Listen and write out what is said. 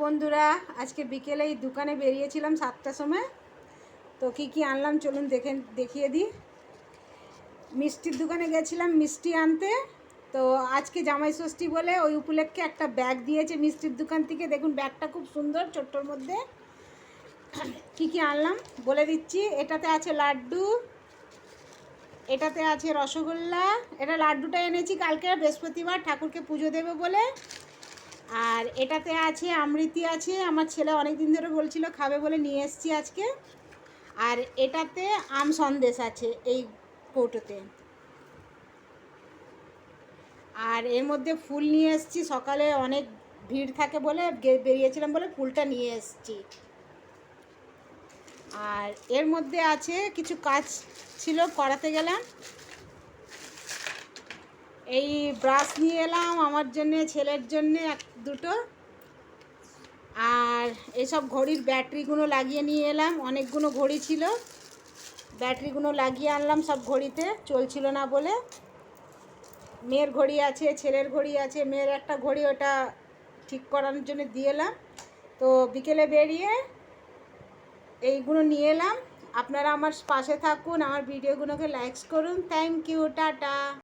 বন্ধুরা, আজকে বিকেলে এই দোকানে বেরিয়েছিলাম 7টার সময়। তো কি আনলাম চলুন দেখিয়ে দিই। মিষ্টির দোকানে গেছিলাম মিষ্টি আনতে। তো আজকে জামাই ষষ্ঠী বলে ওই উপলক্ষে একটা ব্যাগ দিয়েছে মিষ্টির দোকান থেকে। দেখুন ব্যাগটা খুব সুন্দর, ছোট্টর মধ্যে। কি আনলাম বলে দিচ্ছি। এটাতে আছে লাড্ডু, এটাতে আছে রসগোল্লা। এটা লাড্ডুটা এনেছি কালকে বৃহস্পতিবার ঠাকুরকে পুজো দেবে বলে। আর এটাতে আছে আমৃতি আছে, আমার ছেলে অনেক দিন ধরে বলছিল খাবে বলে নিয়ে এসেছি আজকে। আর এটাতে আম সন্দেশ আছে এই কৌটোতে। আর এর মধ্যে ফুল নিয়ে এসেছি, সকালে অনেক ভিড় থাকে বলে বেরিয়েছিলাম বলে ফুলটা নিয়ে এসেছি। আর এর মধ্যে আছে কিছু কাজ ছিল করাতে গেলাম। এই ব্রাশ নিয়ে এলাম আমার জন্যে, ছেলের জন্যে দুটো। আর এসব ঘড়ির ব্যাটারিগুলো লাগিয়ে নিয়ে এলাম, অনেকগুলো ঘড়ি ছিল, ব্যাটারিগুলো লাগিয়ে আনলাম সব ঘড়িতে, চলছিল না বলে। মেয়ের ঘড়ি আছে, ছেলের ঘড়ি আছে, মেয়ের একটা ঘড়ি ওটা ঠিক করানোর জন্য দিয়ে এলাম। তো বিকেলে বেরিয়ে এইগুলো নিয়ে এলাম। আপনারা আমার পাশে থাকুন, আমার ভিডিওগুলোকে লাইক করুন। Thank you, tata.